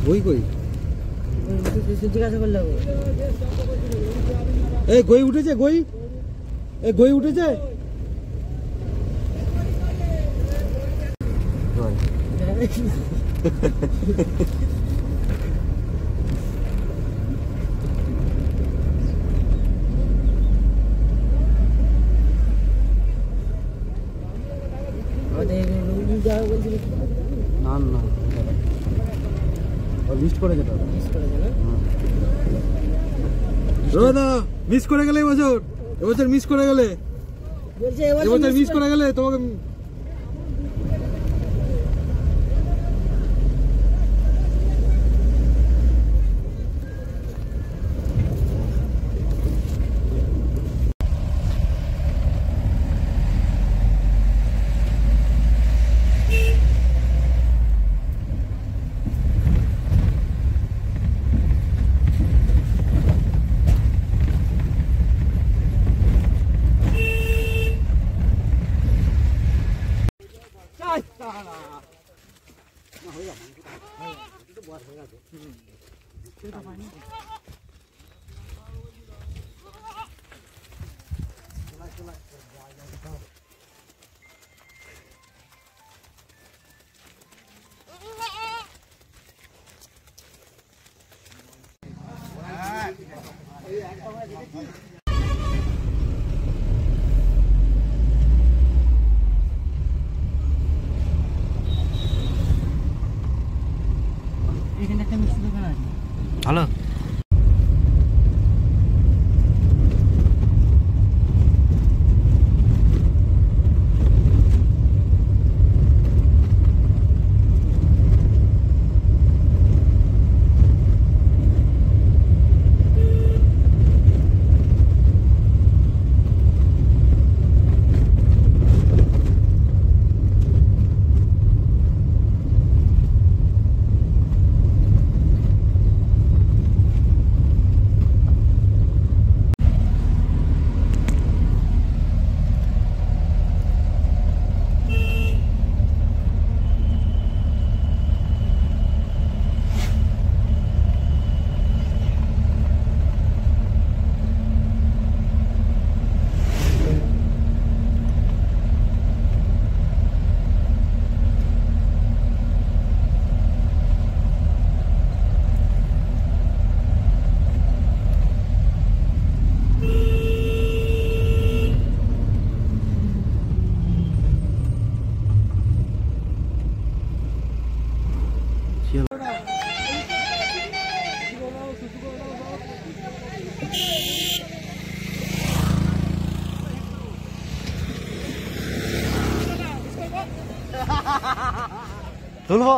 গই গই জিজ্ঞাসা করলে এই গই উঠেছে গই এই গই উঠেছে না না লিস্ট করে যেতে হবে দাদা মিস করে গেলে এবছর মিস করে গেলে এবছর মিস করে গেলে তোমাকে ভালো তুলবো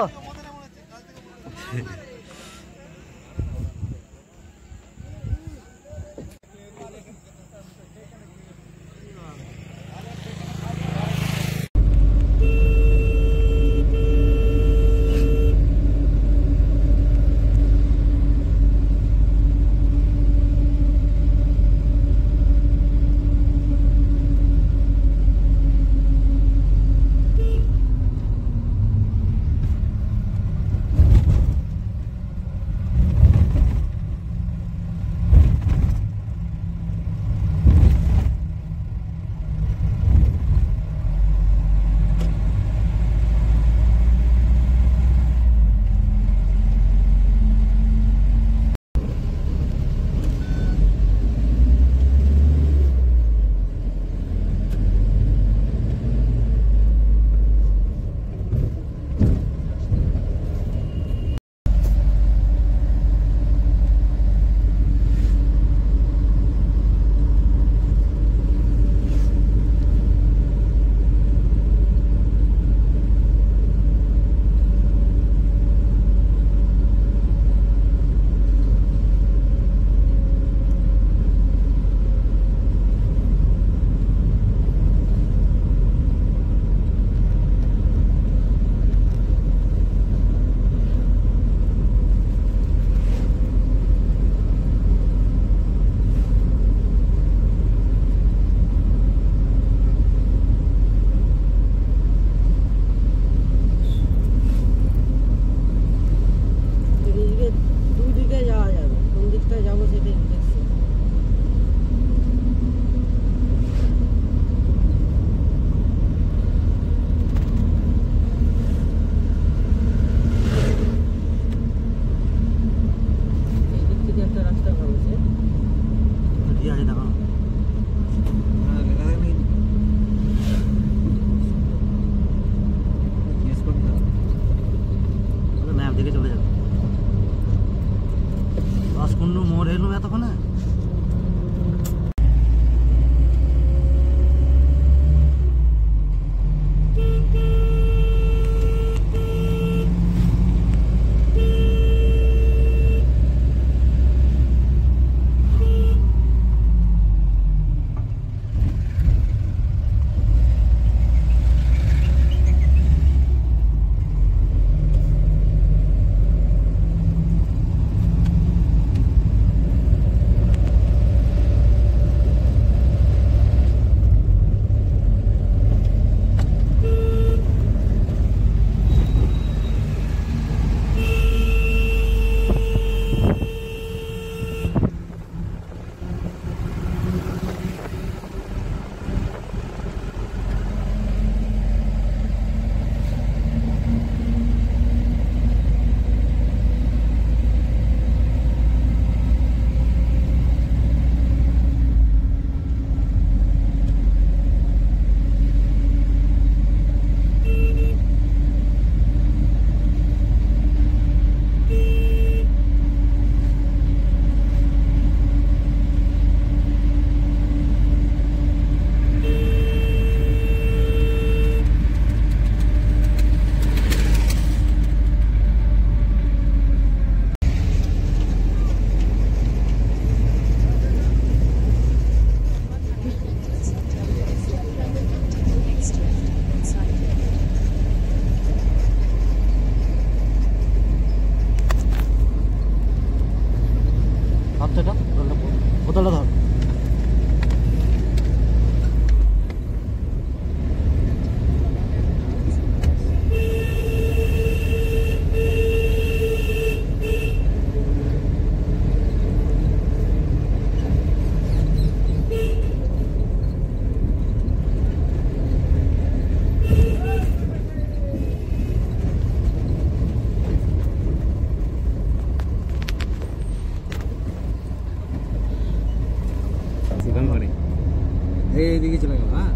এইদিকে চলে গেল। হ্যাঁ,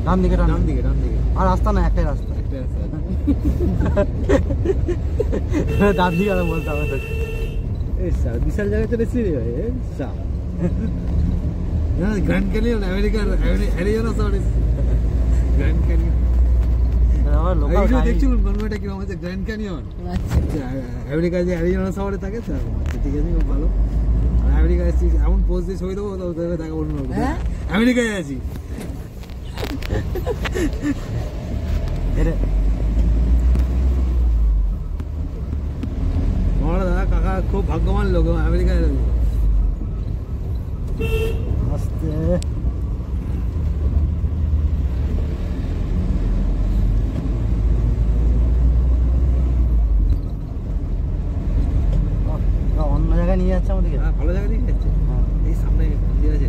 ডান দিকে ডান দিকে, ডান দিকে আর রাস্তা না, একটাই রাস্তা। একটা আছে। ডান দিকে আর বলতে হবে তো। এই স্যার বিশাল জায়গায় চলেছি রে ভাই। এই স্যার না, গ্র্যান্ড ক্যানিয়ন আমেরিকার অ্যারিজোনা শহরে গ্র্যান্ড ক্যানিয়ন। আমার লোকাল এই গাড়ি দেখছিলাম গনমেটা কি হচ্ছে গ্র্যান্ড ক্যানিয়ন আমেরিকা যে অ্যারিজোনা শহরে থাকে স্যার। ঠিক আছে, খুব ভালো। আর আমেরিকায় আছি এমন পোস্ট দিয়ে ছবি দেবো তো দেখা অন্য আমেরিকায় আছি। তোমার দাদা কাকা খুব ভাগ্যবান লোক, আমেরিকায় আসতে অন্য জায়গায় নিয়ে যাচ্ছে আমাদেরকে। হ্যাঁ, ভালো জায়গা দিয়ে যাচ্ছে। এই সামনে মন্দির আছে,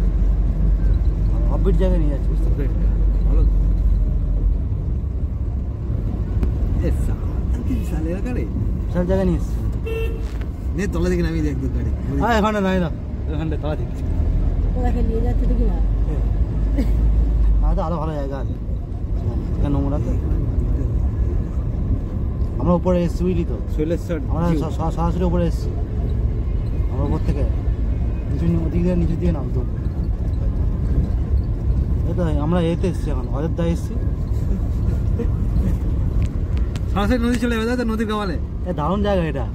অফবিট জায়গায় নিয়ে যাচ্ছে, বুঝতে পারছি। ভালো। বিশাল এলাকা রে, বিশাল জায়গায় নিয়ে এসছে। নে তলা দিকে নামিয়ে দেখ গাড়ি। হ্যাঁ, এখানে নাই না, এখানটা তলা দিকে। ওদেরকে নিয়ে যাচ্ছে দেখি না। তো আরো ভালো জায়গা আছে এখানে, নোংরা তো। আমরা উপরে এসছি, বুঝলি তো, শৈলেশ্বর আমরা সরাসরি উপরে এসছি। আমরা উপর থেকে ওদিক দিয়ে নিচের দিকে নামতো। এই তো আমরা এতে এসছি, এখন অযোধ্যা এসছি। সরাসরি নদী চলে যাবে, তো নদীর কপালে। দারুণ জায়গা এটা।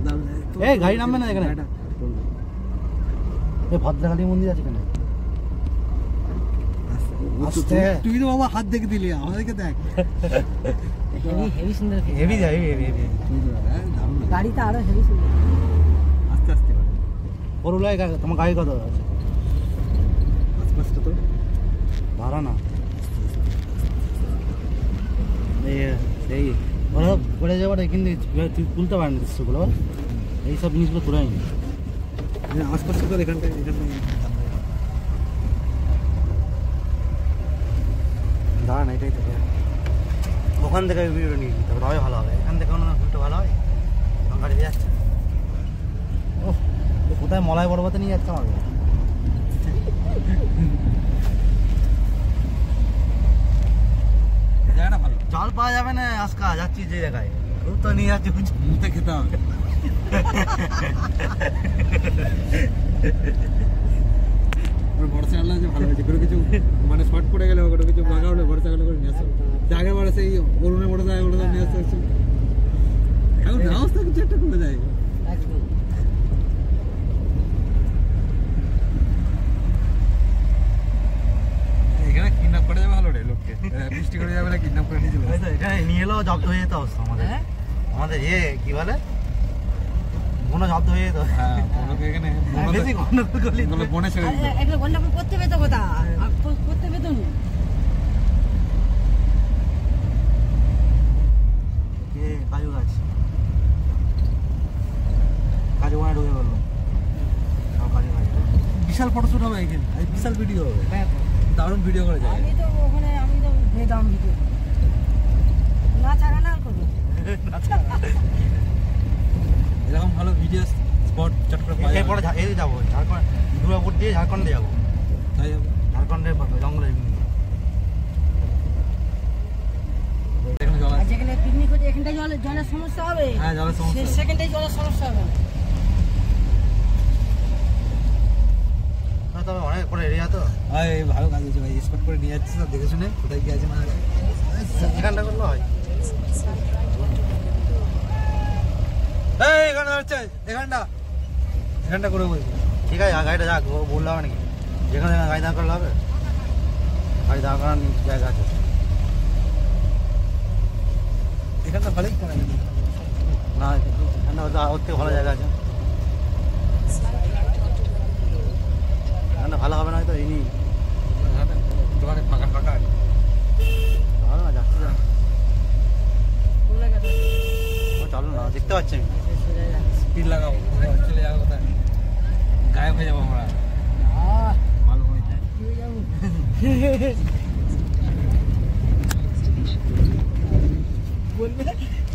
এই গাড়ি নামবে না এখানে। এই ভদ্রকালী মন্দির আছে এখানে। তুই তো বাবা হাত দেখে দিলি, আমাদেরকে দেখ। হেভি সুন্দর। হেভি যায়, হেভি হেভি। গাড়িটা আরো হেভি সুন্দর। আস্তে আস্তে বড়ুলাই তোমার গাড়ি কত আছে? আস্তে তো ভাড়া না এই ওরা পড়ে যাওয়ার কিন্তু তুলতে পারেন দৃশ্যগুলো, এইসব জিনিসগুলো তুলে নি। আশপাশ তো এখানটায় দাঁড়ান, এটাই থেকে ওখান থেকে ভিডিও নিয়ে নিতে হবে, তবে ভালো হবে। এখান থেকে ভিডিও ভালো হয়। এখন গাড়ি যাচ্ছে, ও কোথায় মলাই বড়বাতে নিয়ে যাচ্ছে আমাকে। জায়গাটা ভালো। জল পাওয়া যাবে না, আজকা যাচ্ছি যে জায়গায় তো নিয়ে যাচ্ছি, মুখে খেতে হবে। ভরসা আল্লাহ যে ভালো হয়েছে, কোনো কিছু মানে শর্ট পড়ে গেলে কোনো কিছু লাগা হলে ভরসা গেলে করে নিয়ে আসো। আগের বারে সেই অরুণে বড় যায় ওটা নিয়ে আসতে হচ্ছে। এখন ব্যবস্থা কিছু একটা করে যায়। এখানে কিডন্যাপ করে যাবে ভালো রে লোককে, বৃষ্টি করে যাবে না, কিডন্যাপ করে নিয়ে চলে যাবে। এখানে নিয়ে এলেও জব্দ হয়ে যেত অবস্থা আমাদের। আমাদের কি বলে কোনো জব্দ হয়ে যেত। হ্যাঁ, বনকে এখানে বেশি গন্ডগোল করলি বনে ছেড়ে দিত। একটা গন্ডগোল করতে পেতো কথা, করতে পেতো না। কাজু গাছ, কাজু বানা ঢুকে পড়লো। কাজু গাছ বিশাল ফটোশুট হবে এখানে, বিশাল ভিডিও হবে, দারুণ ভিডিও করে যায়। আমি তো ওখানে যেতাম ভিডিও না ছাড়া না করবো। এরকম ভালো ভিডিও স্পট চট করে পাওয়া এরপরে এই যাবো ঝাড়খণ্ড, দুর্গাপুর দিয়ে ঝাড়খণ্ডে যাবো। তাই হবে। ঝাড়খণ্ডের জঙ্গলে এখানে জল আর আছে। যেখানে পিকনিক হচ্ছে এখানটায় জলের সমস্যা হবে। হ্যাঁ, জলের সমস্যা হবে। সেখানটায় জলের সমস্যা হবে। তবে অনেক বড় এরিয়া তো, এই ভালো কাজ হচ্ছে ভাই, স্পট করে নিয়ে যাচ্ছিস, দেখে শুনে কোথায় কি আছে না আছে। এখানটা করলে হয়। এই এখানটা হচ্ছে, এখানটা করে বলছি। ঠিক আছে, গাড়িটা যাক, বললে হবে নাকি? যেখানে গাড়ি দাঁড় করলে হবে, গাড়ি দাঁড় করার জায়গা আছে। এখানটা ভালোই করা যায়। না এখানটা ওর থেকে ভালো জায়গা আছে। এখানটা ভালো হবে না হয়তো, এই দোকানে ফাঁকা ফাঁকা আছে। ভালো না, যাচ্ছি না, কোন জায়গাটা? চলো না, দেখতে পাচ্ছি আমি। স্পিড লাগাও, চলে যাবো কোথায়, গায়েব হয়ে যাবো আমরা। ভালো হয়েছে। বলবে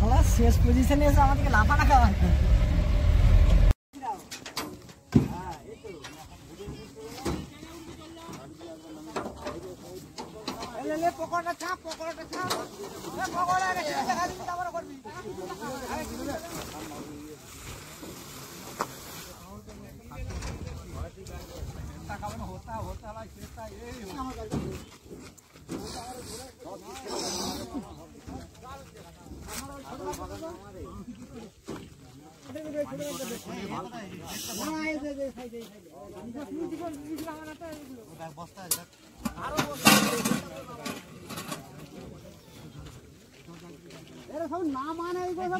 আমার শেষ পজিশনে এসে আমাদেরকে লাফানা খাওয়া। লে পকোড়াটা ছাপ পকোড়া গেছে দেখা দিবি তারপরে করবি এরা সব না মানে এইগুলো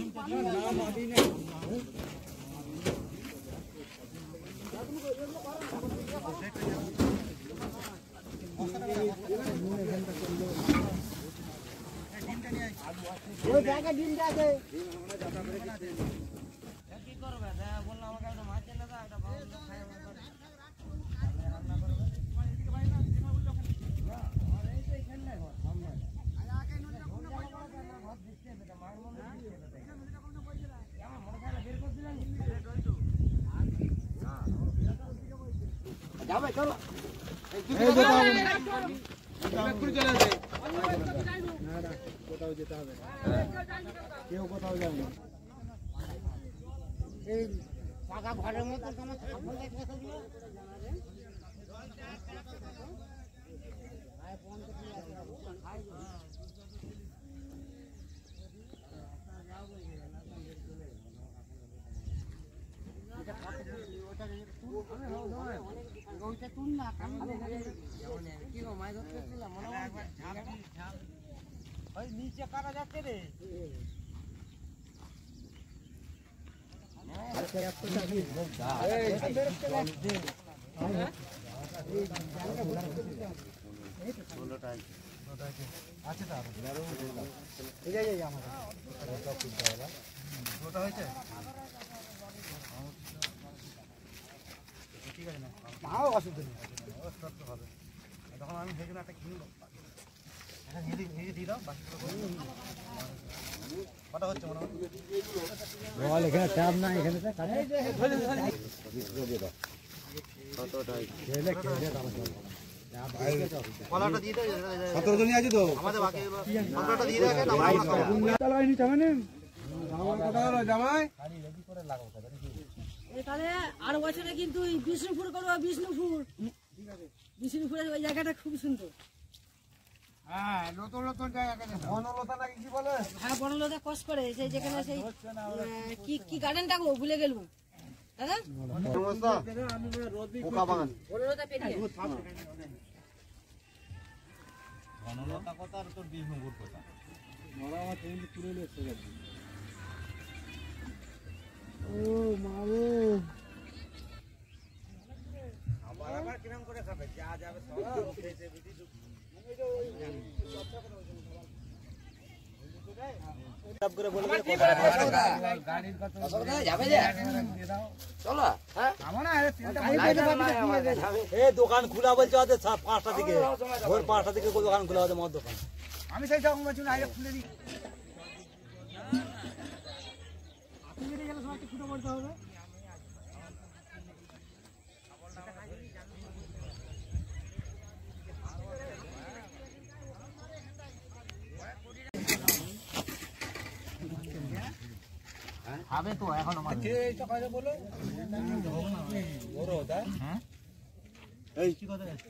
ওই জায়গায় ডিমটা আছে কি করবে বললাম আমাকে একটা মাছ এনে দাও একটা ভালো খাই রান্না করবে এদিকে ভাই না দিমা বললো আর এই তো এখানে না ঘর সামনে আগে নদীটা কোন পয়সা ঘর দিচ্ছে এটা মার মন দিচ্ছে এটা নদীটা কোন পয়সা না আমার মোটরসাইকেল বের করে দিলেন যাবে চলো এই যে পুরো চলে আসে না না কোথাও যেতে হবে কেউ কোথাও যাবে না এই পাকা ঘরের মধ্যে তোমার সাফল দেখতে দিল আয় ফোন করতে খাই এটা কত ওটা ওইটা তুল না কি গো মাছ ধরতে ছিলাম মনে হয় একবার ঝাল ওই নিচে কাটা যাচ্ছে রে ঠিক আছে না অসুবিধা নেই হবে তখন আমি ভেজে একটা কিনবো নিজে দিয়ে দাও কটা হচ্ছে মনে হয় এখানে চাপ না এখানে কলাটা দিয়ে দাও 17 জনই আছে তো আমাদের বাকি কলাটা দিয়ে দাও চালাই নি জামাই জামাই কথা হলো জামাই খালি রেডি করে লাগাও এখানে আর বছরে কিন্তু বিষ্ণুপুর করব বিষ্ণুপুর ঠিক আছে বিষ্ণুপুরের ওই জায়গাটা খুব সুন্দর হ্যাঁ নতুন নতুন জায়গা কেন বনলতা নাকি কি বলে হ্যাঁ বনলতা কস করে সেই যেখানে সেই কি গার্ডেনটা গো ভুলে গেলুম দাদা নমস্কার আমি রোদ দি পোকা বাগান বনলতা পেরিয়ে বনলতা কথা আর তোর বিষ্ণুপুর কথা মরা আমার ট্রেন পুরো এসে গেছে ও মাগো আবার কিরম করে খাবে যা যাবে সব খেতে বিধি সব করে বলবে গাড়ির কত যাবে যে চলো হ্যাঁ আমরা এই দোকান খোলা বলছে আজ 5টা দিকে ভোর 5টা দিকে দোকান খোলা আছে মদ দোকান আমি সেই তখন বলছি না আগে খুলে দিই আপনি যদি গেলে সবাইকে ফুটো করতে হবে খাবে তো এখন আমার এইটা কাজে বলো বড় দা হ্যাঁ এই কি কথা আছে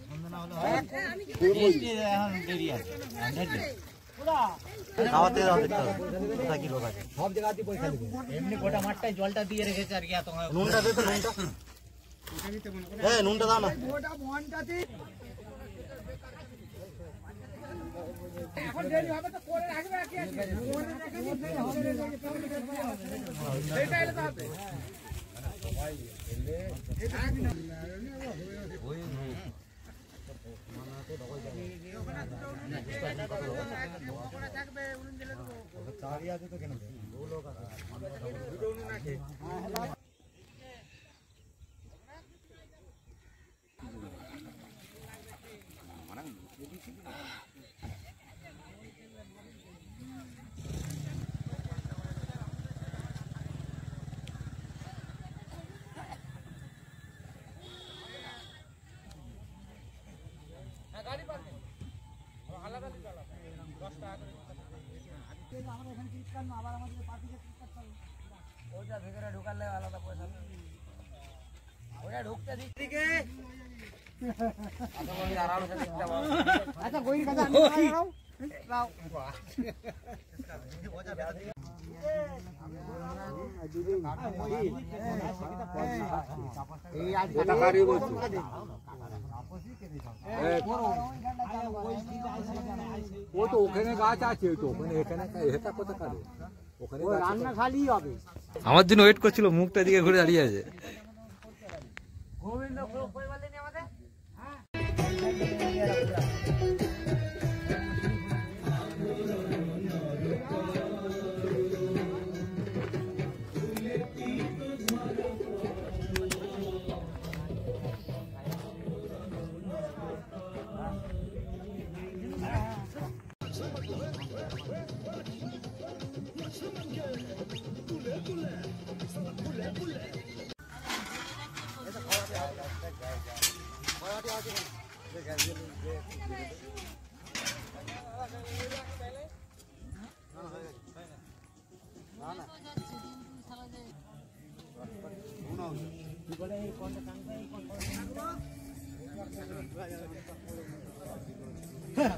বন্ধ না হলো হয় মিষ্টি এখন দেরি আছে পুরা খাওয়াতে দাও দেখতে কথা কি লোক আছে সব জায়গাতেই পয়সা দিবে এমনি গোটা মাঠটায় জলটা দিয়ে রেখেছে আর কি এত নুনটা দে তো নুনটা হ্যাঁ নুনটা দাও না গোটা মনটাতে এখন দেরি হবে তো করে রাখবে কি আছে মনে রাখবে এইটা এলে তো হবে সবাই এলে ওই মানা তো ডবল যাবে ওখানে থাকবে উনুন দিলে তো চারি আছে তো কেন দু লোক আছে দুটো উনুন আছে গাড়ি পার্কিং ওটা ভিতরে ঢুকালে আলাদা পয়সা ওটা ঢুকতে দিকে আচ্ছা গইর কাছে আমি নাও এই আজ এটা কারি বলছো ও তো ওখানে গাছ আছে তো ওখানে এখানে এটা কত কারে ওখানে রান্না খালি হবে আমার জন্য ওয়েট করছিল, মুখটা দিকে ঘুরে দাঁড়িয়ে আছে। গোবিন্দ কই বলেনি আমাদের হ্যাঁ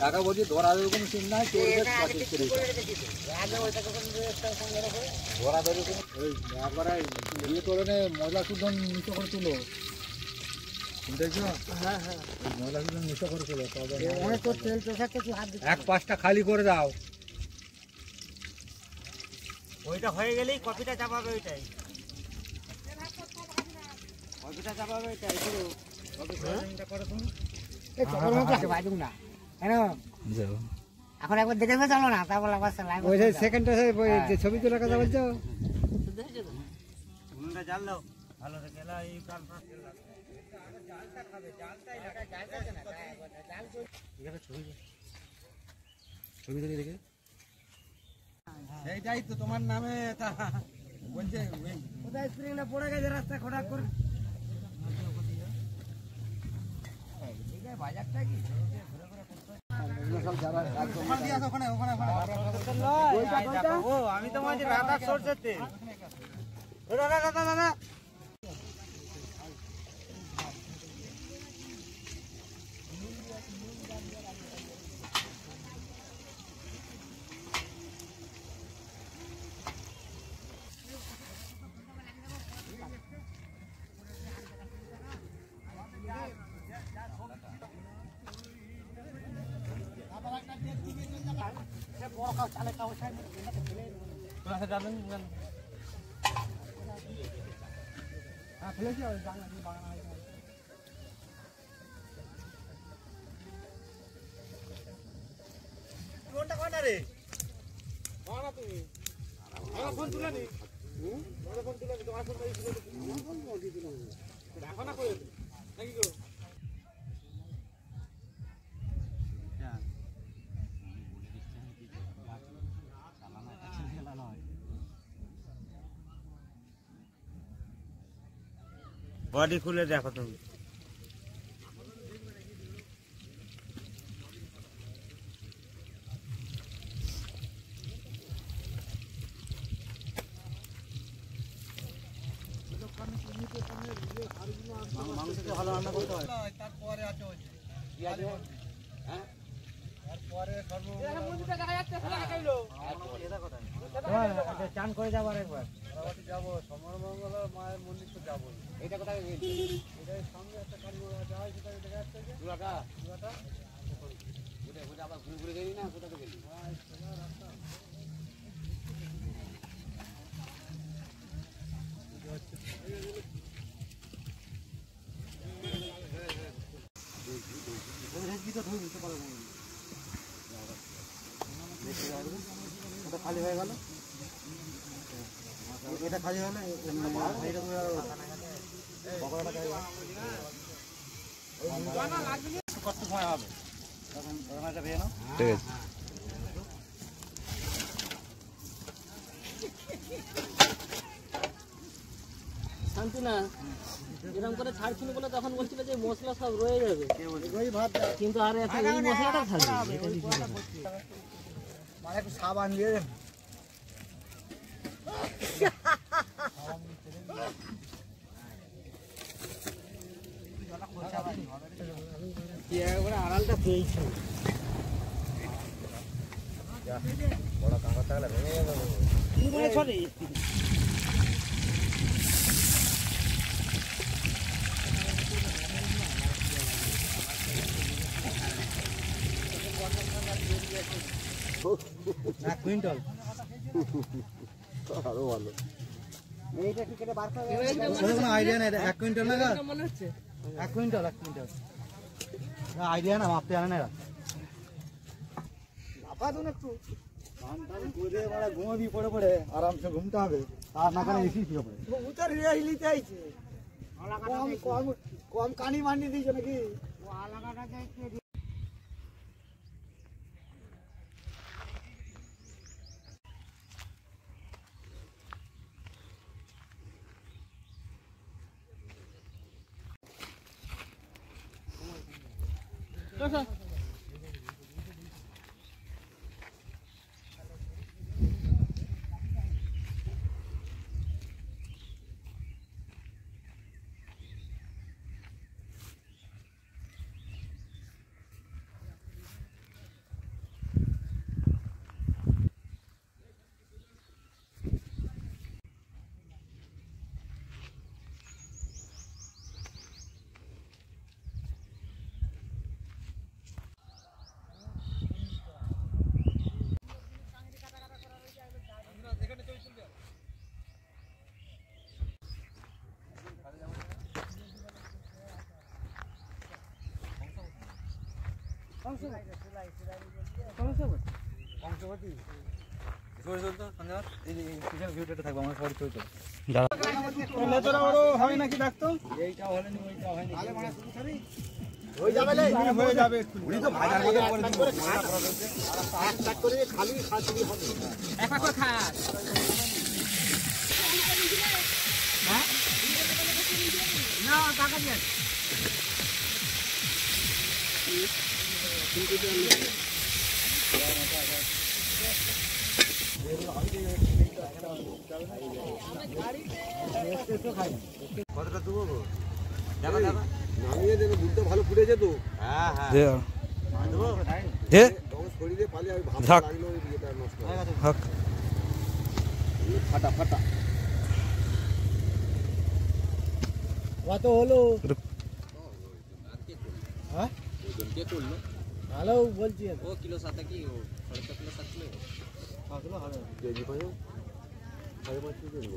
টাকা বলছি ধরা কোনো চিন নাই ধরা ধরে একবারে ইয়ে করে নে ময়লা শুদ্ধ নিচে করে তুলো দেখছো হ্যাঁ হ্যাঁ ময়লা শুদ্ধ নিচে করে তুলো তবে তো তেল চোষাতে হাত এক পাঁচটা খালি করে দাও ওইটা হয়ে গেলেই কপিটা চাপাবে ওইটাই কপিটা চাপাবে ওইটাই পুরো কপিটা করে তুমি এই চকর মধ্যে বাজুক না কেন যাও এখন একবার দেখে চলো না তারপর আবার লাইভ ওই সেকেন্ডটা যে ছবি তোলার কথা বলছো উনুনটা জ্বাল দাও ভালো রে গেলা এই কাল ফাঁস জালটা খাবে জালটাই লাগা জালটা না জাল এখানে ছবি তুলে দেখে এইটাই তো তোমার নামে তা বলছে কোথায় স্প্রিংটা পড়ে গেছে রাস্তা খোঁড়া করে বাজারটা কি আমি তো মাঝে রাধা সরষের তেল দাদা দাদা দাদা কোনটা কোনটা রে কোনটা তুমি আমার ফোন তুলে নি আমার ফোন তুলে নি তোমার ফোন দিছিল দেখো না কই নাকি গো বডি খুলে দেখো তুমি মাংসটা ভালো রান্না করতে হয় তারপরে আছে ওই হ্যাঁ তারপরে সর্ব চান করে যাবার একবার যাবো সমরমঙ্গল মায়ের মন্দির তো যাবো এটা কোথায় গেলি এটার সামনে একটা কালীমা যায় সেটা দেখা যাচ্ছে যে চুলাটা চুলাটা কোথায় কোথায় আবার ঘুরে ঘুরে গেলি না কোথায় গেলি? 啊，什么？ ওটা খালি হয়ে গেল, এটা খালি হলে কত সময় হবে তখন এটা ভেজে নাও। ঠিক আছে। শান্তি না এরকম করে ছাড়ছিল বলে তখন বলছিল যে মশলা সব রয়ে যাবে, কিন্তু আর এখন এই মশলাটা থাকবে। মানে একটু সাবান দিয়ে দেন। আড়ালটা পেয়েছি বড় কাঁকড়া থাকলে ভেঙে যাবে। এক কুইন্টাল আরো ভালো। এইটা কি কেটে বার করে কোনো আইডিয়া নেই, 1 কুইন্টাল না মনে হচ্ছে 1 কুইন্টাল না আইডিয়া না, মাপতে জানে না এরা। একটু ঘুমাবি পড়ে পড়ে আরামসে ঘুমতে হবে, আর না করে এসি শুয়ে পড়ে। কবুতর রিয়াইলিতে আইছে কম কম কম কানি মানি দিয়েছে নাকি ও আলাদাটা যাইছে। হবে নাকি ডাকতো এইটা হলে নি ওইটা হয়নি হয়ে যাবে উনি তো ভাজার মধ্যে করে দিব স্টার্ট করে খালি খালি হবে এক এক করে খা হ্যাঁ না টাকা দিয়ে কতটা দেবো গো? নামিয়ে দেবে, দুধটা ভালো ফুটেছে তো। হ্যাঁ হ্যাঁ দে দেবো দে তখন শরীরে পালিয়ে আমি ভাব ঝাক। লাগলো ওই বিয়েটা নষ্ট হয়ে গেল। হাক ফাটা ফাটা। কত হলো হ্যাঁ কে করলো? ভালো বলছি ও কিলো 7 কি ও 7.5 কিলো 7 কিলো। কতগুলো হবে কেজি পাই? 5.5 কেজি।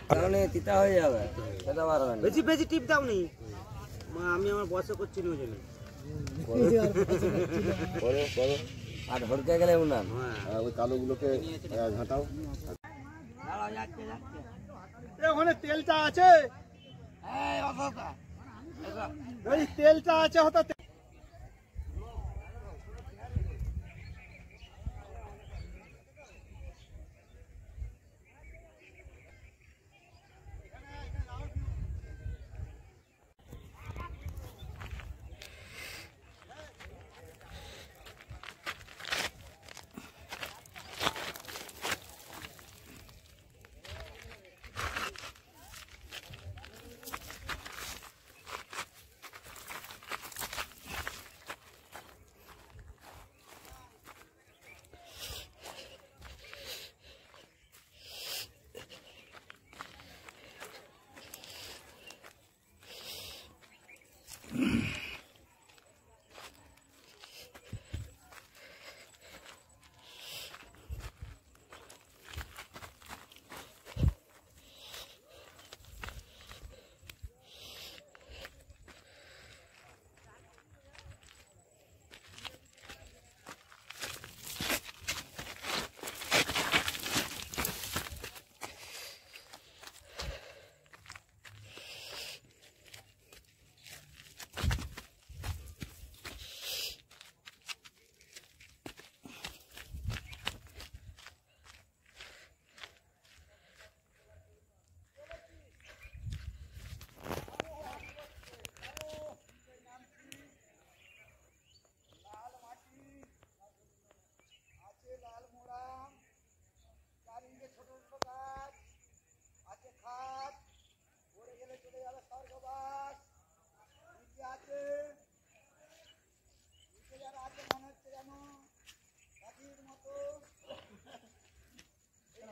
কারণে তিতা হয়ে যাবে সেটা পারবে না বেশি বেশি টিপ দাও নি আমি আমার বসে করছি না ওই জন্য করো করো। আর হড়কে গেলে উনান আর ওই কালোগুলোকে ঘাটাও। ওখানে তেলটা আছে এই তেলটা আছে হঠাৎ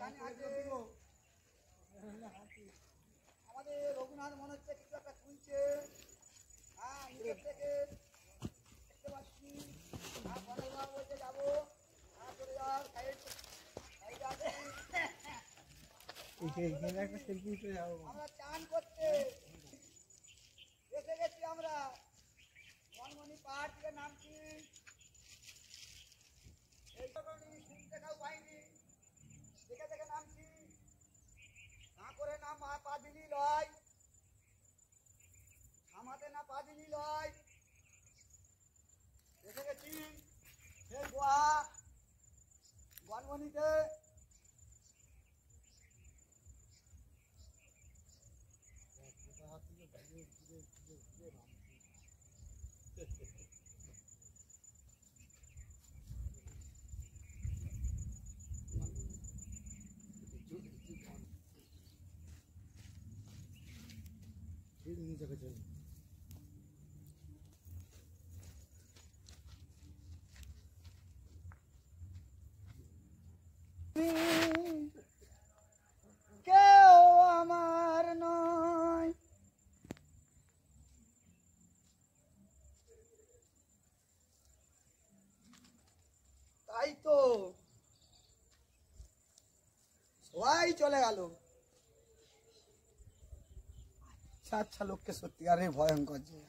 এখানে আছে আমাদের রঘুনাথ মনে হচ্ছে কিছু একটা শুনছে। হ্যাঁ নিচের থেকে দেখতে পাচ্ছি। হ্যাঁ গণেশবাবু বলছে যাবো। হ্যাঁ চলে যাও সাইড আছে। আমরা চান করতে এসে গেছি। আমরা মনমনি পাহাড় থেকে নামছি। এই শুনতে কাউ পাইনি, দেখে দেখে নামছি। না করে না পা দিলি লয়, আমাদের না পা দিলি লয়। এসে গেছি সেই গোয়া বনমনিতে। কেউ আমার নয়, তাই তো সবাই চলে গেল। আচ্ছা লোককে সত্যিকারে ভয়ঙ্কর যে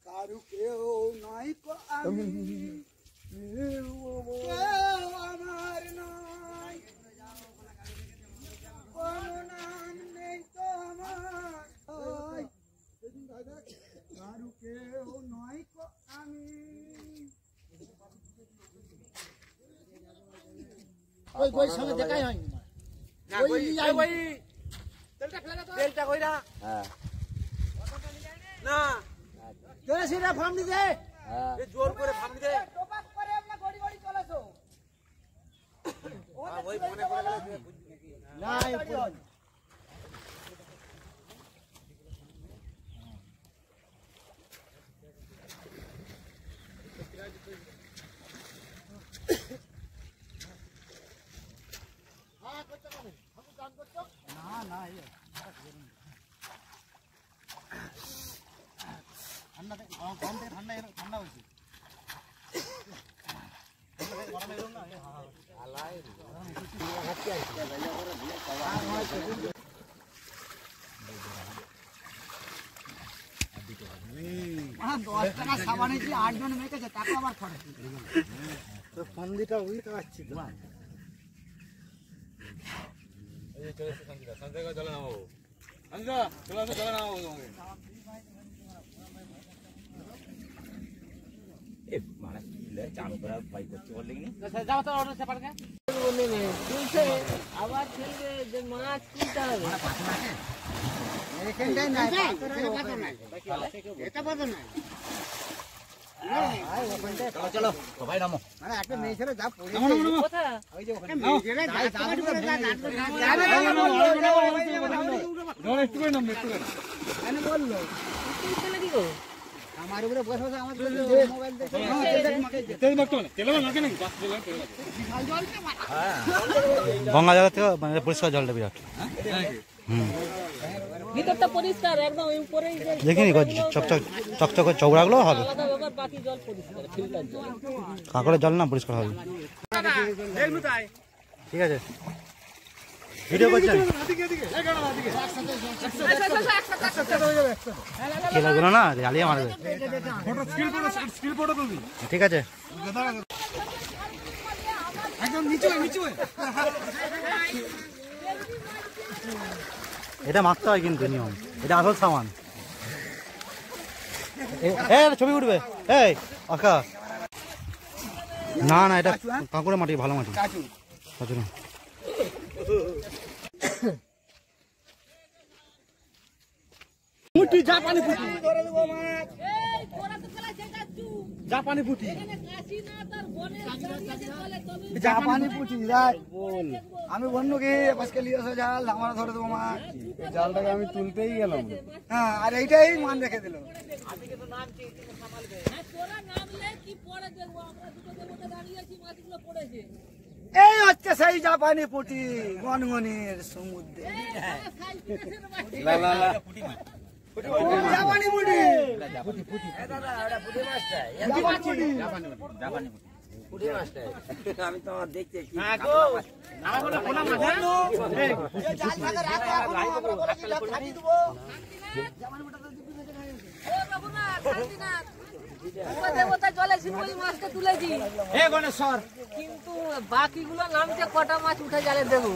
কারু কেউ নাই আমি, কেউ আমার নয়, কোনো নাম নেই তো আমার, কারু কেউ নয় আমি। ওই বই সঙ্গে দেখাই হয়নি না, ওই তেলটা ফেলে দাও, তেলটা কইরা না তোরা সেটা ফার্ম দিতে জোর করে ফার্ম দিতে টোপাক করে আমরা গড়ি গড়ি চলেছো। ওই মনে করে না না ঠান্ডা গরম থেকে ঠান্ডা হয়েছে। দশ টাকা সাবান 8 জন মেখেছে, টাকা আবার খরচ। ফন্দিটা ওই খাচ্ছি জলে নামাবো, জলে নামাবো তোমাকে। আবার ছেলে যে মাছ কিনতে হবে এখানটাই নাই, এটা পাবে না। চলো সবাই নামো। মানে একটা মেয়ে ছেলে যা পড়ে কোথায় ওই যে ওখানে বললো ছেলে কি গো আমার উপরে বসে বসে আমার মোবাইল দেখে গঙ্গা জল থেকে মানে পরিষ্কার জলটা বিরাট। ভিতরটা পরিষ্কার একদম উপরেই যে দেখিনি চকচক চৌড়াগুলো হবে, আলাদা ব্যাপার, বাকি জল পরিষ্কার ফিল্টার জল। কাঁকড়ের জল না পরিষ্কার হবে। ঠিক আছে ভিডিও করছেন খেলাগুলো না জ্বালিয়ে মারবে। ঠিক আছে একদম নিচে এটা মারতে হয় কিন্তু নিয়ম, এটা আসল সামান। ছবি উঠবে এই আকা না না, এটা কাঁকুড়ে মাটি, ভালো মাটি। মুটি যা পানি এই তোরা তো খেলা শেষ জাপানি পুঁটি এখানে কাশীনাথ আর গণেশ চালিয়েছে বলে তবে জাপানি পুঁটি বল আমি অন্য কে আজকে লিয়ে আসো জাল আমার ধরে দেবো মাছ জালটাকে আমি তুলতেই গেলাম হ্যাঁ আর এইটাই মান রেখে দিল হ্যাঁ, তোরা নামলে কি পরে দেখবো আমরা দুটো দেবতা দাঁড়িয়ে আছি মাছগুলো পড়েছে এই হচ্ছে সেই জাপানি পুঁটি গনগনির সমুদ্রে জাপানি পুঁটি আমি তো দেখছি ও রঘুনাথ কাশীনাথ দুটো দেবতা চলেছিল ওই মাছটা তুলেছি গণেশ্বর কিন্তু বাকিগুলো নামছে কটা মাছ উঠে জালে দেবো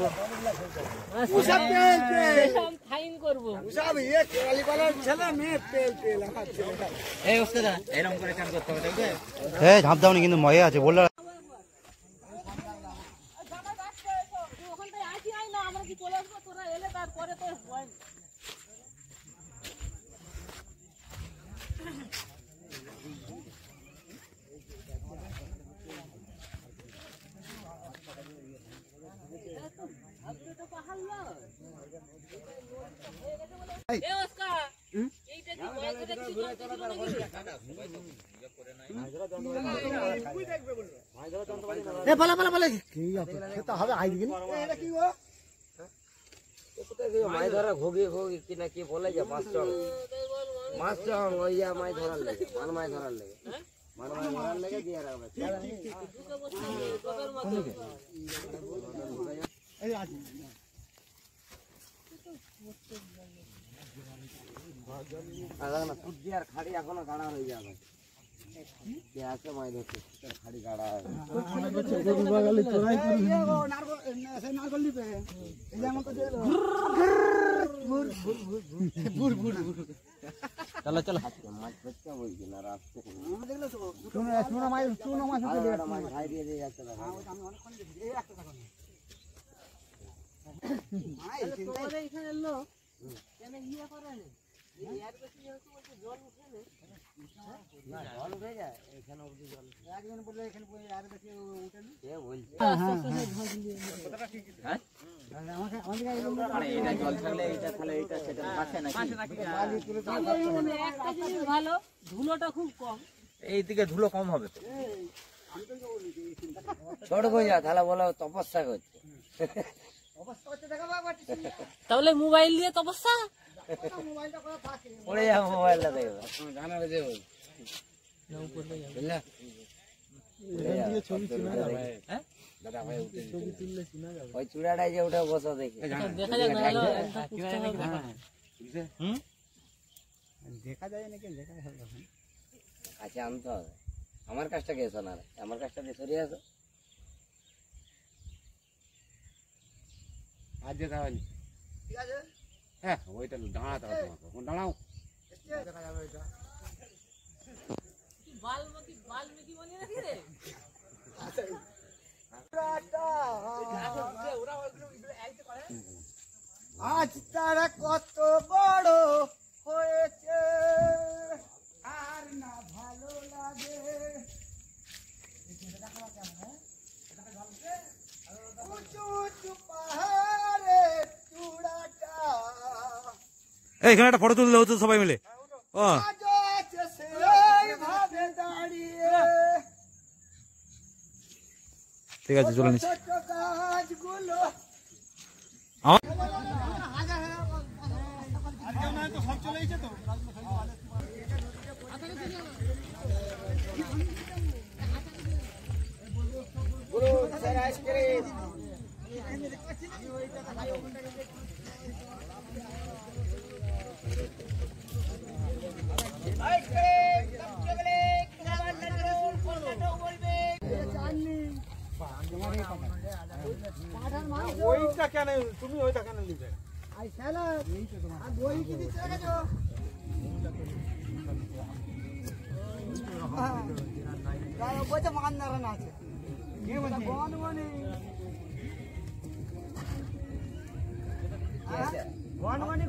ফাইন করবো সব এক কালীপালার ছেলে মেয়ে তেল তেল আমার ছেলেটা এই ওস্তাদা এরকম করে কাজ করতে হবে দেখবে এই ঝাঁপ দাওনি কিন্তু মজা আছে বললা ওখানটায় আসি আয় না আমরা কি চলে আসবো তোরা এলে তারপরে তো হয় এইটা কি বয়সটা কি জল ছিল নাকি এ পালা পালা পালা কি খেতে হবে আই দিন এটা কি গো মাছ ধরা ঘুগি ঘুগি কি না কি বলে যে মাছ চং ওই মাছ ধরার লেগে মাছ ধরার লেগে মাছ ধরার লেগে দিয়ে রাখবে না সূর্য আর খাড়ি এখনো গাড়া হয়ে যাবে আছে মাছ ধরছে খাড়ি গাড়া নারকল দিবে এই যে আমাকে চলো চলো মাছ ধরতে বলছি না রাস্তা মাছ ভাই দিয়ে দিয়ে যাচ্ছে না তোমাদের এখানে লোক কেন ইয়ে করে না এর বেশি যেহেতু বলছে জল উঠে না জল উঠে যায় এখানে অবধি জল একজন বললে এখানে আর বেশি উঠে না কে বলছে এটা জল থাকলে এটা তাহলে এটা সেটা কাছে নাকি একটা জিনিস ভালো ধুলোটা খুব কম এইদিকে ধুলো কম হবে তো ছোট কই যা তাহলে বলো তপস্যা করছে তাহলে মোবাইল দিয়ে তপস্যা পড়ে যাবো মোবাইলটা দেখবে জানালে যে বুঝলা ওই চূড়াটাই যে উঠে বসো দেখি দেখা যাক না হলো একদম পুষতে হবে দেখা যায় নাকি দেখা হয় কাছে আনতে হবে আমার কাজটা কে শোনার আমার কাজটা দিয়ে সরিয়ে আসো আজ যেতে হয়নি ঠিক আছে হ্যাঁ ওইটা দাঁড়াতে হবে তোমাকে দাঁড়াও দেখা যাবে এটা বাল্মীকি বলি নাকি রে আজ তারা কত বড় হয়েছে আর না ভালো লাগে উঁচু উঁচু পাহাড়ে চূড়াটা এইখানে একটা ফটো তুলতে হতো সবাই মিলে ও আজ আছে সেইভাবে দাঁড়িয়ে ঠিক আছে চলে নিচ্ছি ছোট গাছগুলো ওইটা কেন তুমি ওইটা কেন নিবে আই শালা আর দই কি দিতে গেছো গায় বইতে মান না রান আছে কি বলে কোন বনি কোন বনি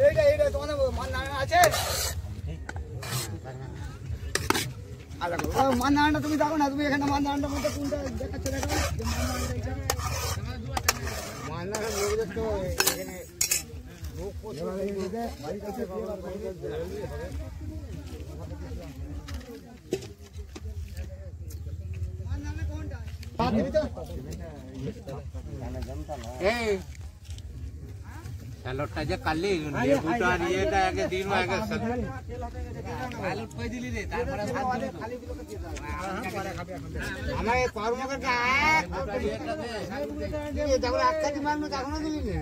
এটা এইটা তোমার মান না মানদানটা তুমি দেখো না, তুমি এখানে মানদানটার মধ্যে কোনটা দেখাচ্ছে দেখো। মানদানের লোকদের তো এখানে স্যালোডটা যে কালি লেবুটা আর ইয়েটা আগে দিন আগে আলু কই দিলি রে তারপরে ভাত দিলি আমার এই কর্মকর্তা যখন এক কাটি মারলো তখনও দিলি না।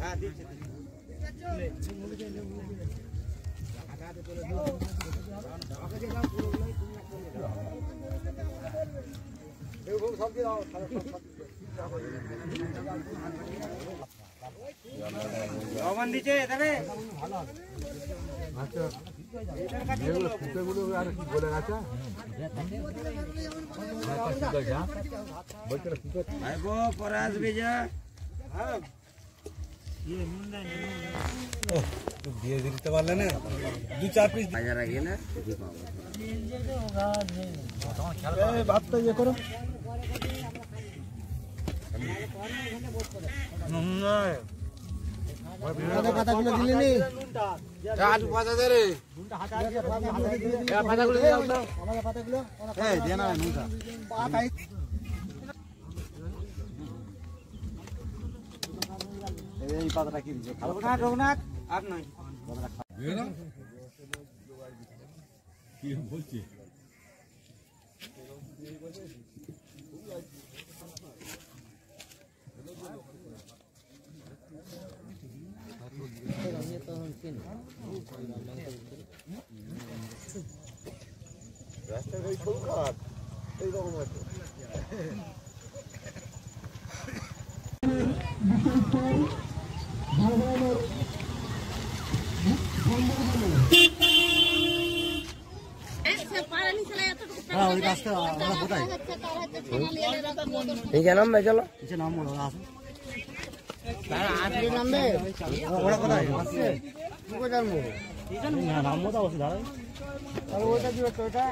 হ্যাঁ দিচ্ছি ভগবান দিচ্ছে তবে পরে আসবে যা দিয়ে দিতে পারলে না 2-4 পিস বাজারে গেলে ভাতটা ইয়ে করো। পাতাগুলো দিলে নি আলু ভাজা দে রে পাতাগুলো দিয়ে দাও তো আমাদের পাতাগুলো এই দে না নুনটা পাতাই এই পাতাটা কি দিছে রঘুনাথ রঘুনাথ আর নয় কি বলছি রাস্তায় এই সরকার এইরকম আছে ওই রাস্তা আমরা কোথায় ঠিক আছে নামবে চলো নিচে নাম বলো আসুন নামবে ওরা কোথায় আসছে কোথায় নাম মতো অবশ্যই দাঁড়াই আর ওইটা কি হচ্ছে ওটা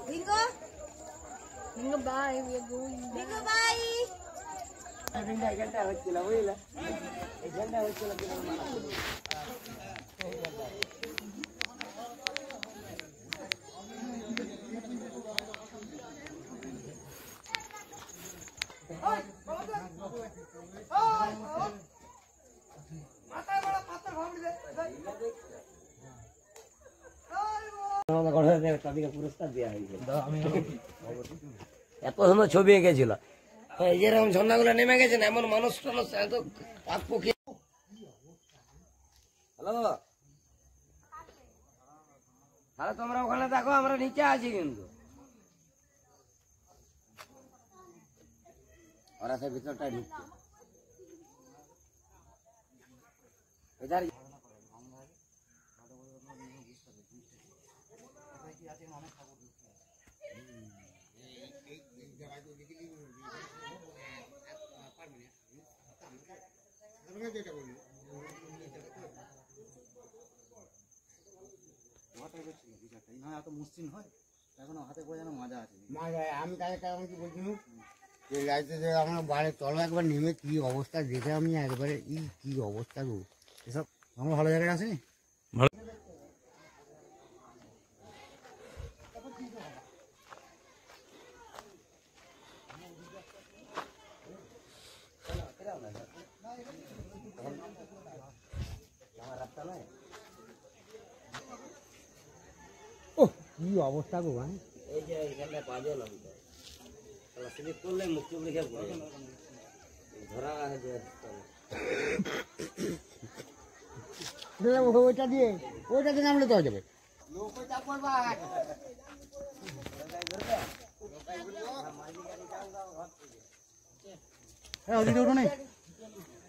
Bingo. Bingo, bye. We are going. Bingo, bye. এত সুন্দর ছবি এঁকেছিল এই যেরকম ঝর্ণাগুলো নেমে গেছে না এমন মানুষ টানুষ এত পাখি। হ্যালো তাহলে তোমরা ওখানে দেখো আমরা নিচে আছি কিন্তু ওরা সে ভিতরটাই ঢুকছে এদার এত মুসলিম হয় এখন হাতে করে যেন মজা আছে আমি তাই কারণ কি বলছি এই রাইতে যে আমরা বাড়ি চলো একবার নেমে কি অবস্থা দেখে আমি একবারে কি অবস্থা গো এসব আমরা ভালো জায়গায় আসিনি কি অবস্থা গো ভাই এই যে এখানে পাজে নামতো স্লিপ করলে মুক্তি লিখে পড়ে যাবে। ধরা আছে ওইটা দিয়ে নামলে তো হয়ে যাবে ওদিকে ওঠো নেই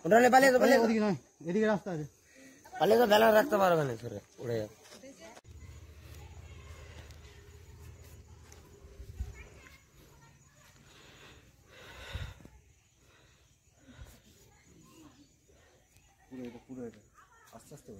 ওটা পালিয়ে তো পালিয়ে ওদিকে নয় এদিকে রাস্তা আছে পালিয়ে তো ব্যালেন্স রাখতে পারবে না সরে উড়ে যাবে। আস্তে আস্তে